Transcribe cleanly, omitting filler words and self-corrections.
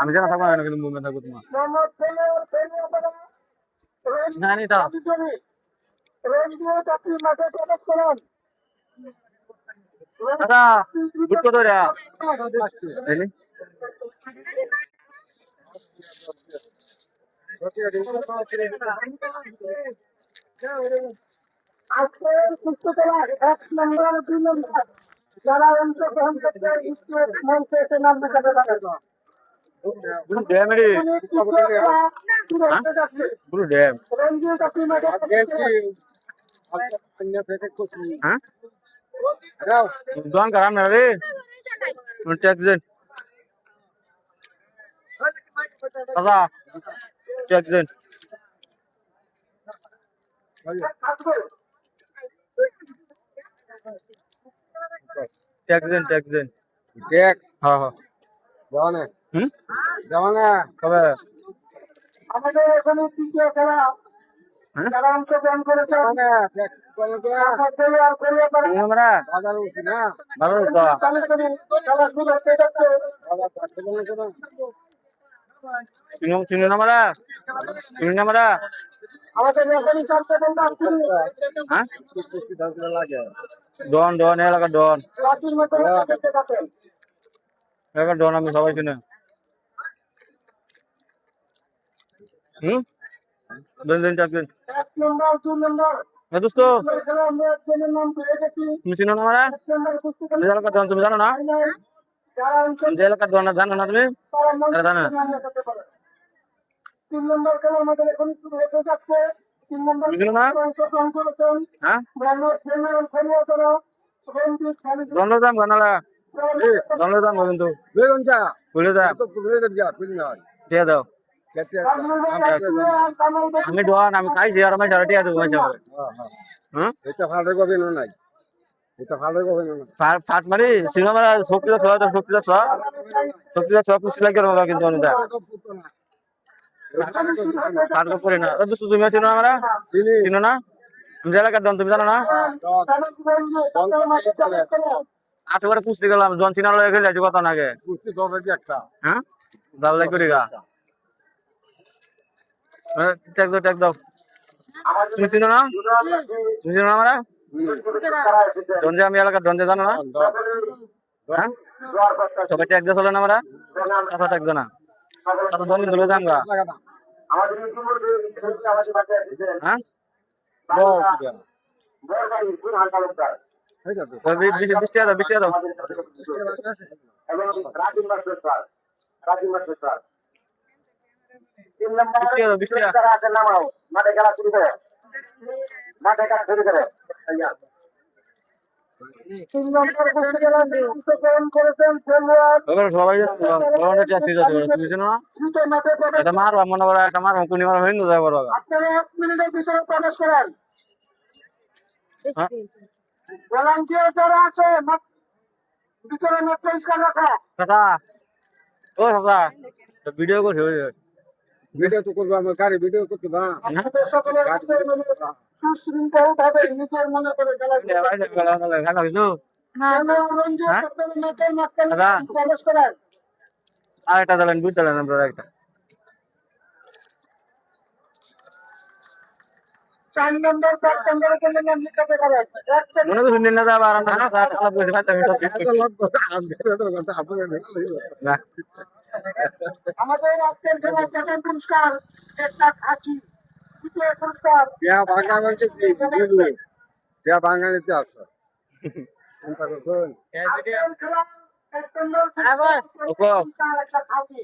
আমি জানা থাকবো না কিন্তু মুভমেন্ট থাকবো তোমার জানি তা দাদা গুড কত রে এলি আজকে সুস্থ করা 1 নম্বর 2 নম্বর যারা অংশগ্রহণ করতে ইচ্ছুক মঞ্চে এসে নাম লেখাতে পারেন গুড ড্যাম রে গুড ড্যাম রঞ্জিত আপনি হ্যাঁ দোকান কারাম না রে ট্যাক্স দেন দাদা ট্যাক্স দেন ট্যাক্স দেন ট্যাক্স দেন ট্যাক্স হ্যাঁ হ্যাঁ দেওয়ানে হুম দেওয়ানে তবে আমাদের এখানে তৃতীয় খেলা যারা অংশগ্রহণ করেছে দেওয়ানে ট্যাক্স বলে তো আমরা বাজার উঠছি না ভালো তো খেলা শুরু হতে যাচ্ছে বাজার ট্যাক্স বলে তো চিনি না মারা চিনি না মারা আমাদের এখানে চলতে বলতে হ্যাঁ কিছু দরকার লাগে ডন ডন এলাকা ডন লাঠির মতো করতে যাচ্ছেন এলাকা ডন আমি সবাই চিনি হুম দেন দেন ট্যাক্স দেন 1 নম্বর 2 নম্বর এ দোস্ত খেলা আমরা একজনের নাম পেয়ে গেছি তুমি চিনো না মারা 1 নম্বর কুস্তি আমি এলাকা ডন তুমি জানো না যারা আমি এলাকা ডন জানো না তুমি তারা জানো না নাম লেখাতে পারে 3 নম্বর খেলা আমাদের এখন শুরু হতে যাচ্ছে 3 নম্বর বুঝলো না? অংশগ্রহণ করেছেন হ্যাঁ ব্রাহ্মণ জেনারেল খেলোয়াড়রা রঞ্জিত খালিদ দন্ড দাম গানালা দন্ড দাম কিন্তু বেরোন যা বলে যা তো বেরোন যা তুই না টিয়া দাও কেটে আমি ডন আমি খাইছি আর আমি সারা টিয়া দেবো মাঝে হ্যাঁ এটা ফাড়ে গবে না নাই এটা ফাড়ে গবে না ফাট মারি সিনেমা শক্তিটা ছোয়া তো শক্তিটা ছোয়া কুস্তি লাগে না কিন্তু অনুদা ফাট করে না দোস্ত তুমি চিনো না আমরা চিনি চিনো না আমি এলাকার ডন তুমি জানো না আটবার কুস্তি গেলাম জন চিনা লয়ে খেলে আছি কত আগে কুস্তি দবে যে একটা হ্যাঁ দাও লাই করি গা ট্যাক দাও তুমি চিনো না তুমি চিনো না আমরা ডনজে আমি এলাকার ডনজে জানো না হ্যাঁ সবাই ট্যাক দিয়ে চলে না আমরা সাত এক জানা সাত জন ধরে যাম গা হ্যাঁ বিশ টাকা দাও 20 টাকা মাঠে খেলা শুরু করে মাঠে খেলা শুরু করে 3 নম্বর কুস্তি খেলা অংশগ্রহণ করেছেন খেলোয়াড় সবাই তুমি চিনো না এটা মারবা মনে করো একটা মারবা কোনি মারবা হইন যায় বড় আপনারা 1 মিনিটের ভিতরে প্রবেশ করেন ভলান্টিয়ার যারা আছে ভিতরে নেট পরিষ্কার রাখা দাদা ও দাদা ভিডিও করছে ভিডিও তো করবো আমার গাড়ি ভিডিও করতে বা আপনাদের সকলের সুশৃঙ্খল ভাবে নিজের মনে করে খেলা প্রবেশ করেন আর একটা দিলেন বুঝতে দিলেন আপনারা একটা 4 নম্বর 5 নম্বরের জন্য নাম লিখাতে পারেন মনে তো শুনলেন না যাবা আর আমরা খারাপ করে পাইতাম আমাদের আজকের খেলার প্রথম পুরস্কার 180 দ্বিতীয় পুরস্কার त्या भागामध्ये त्या भागाने असं আজকের খেলা 1 নম্বর পুরস্কার 180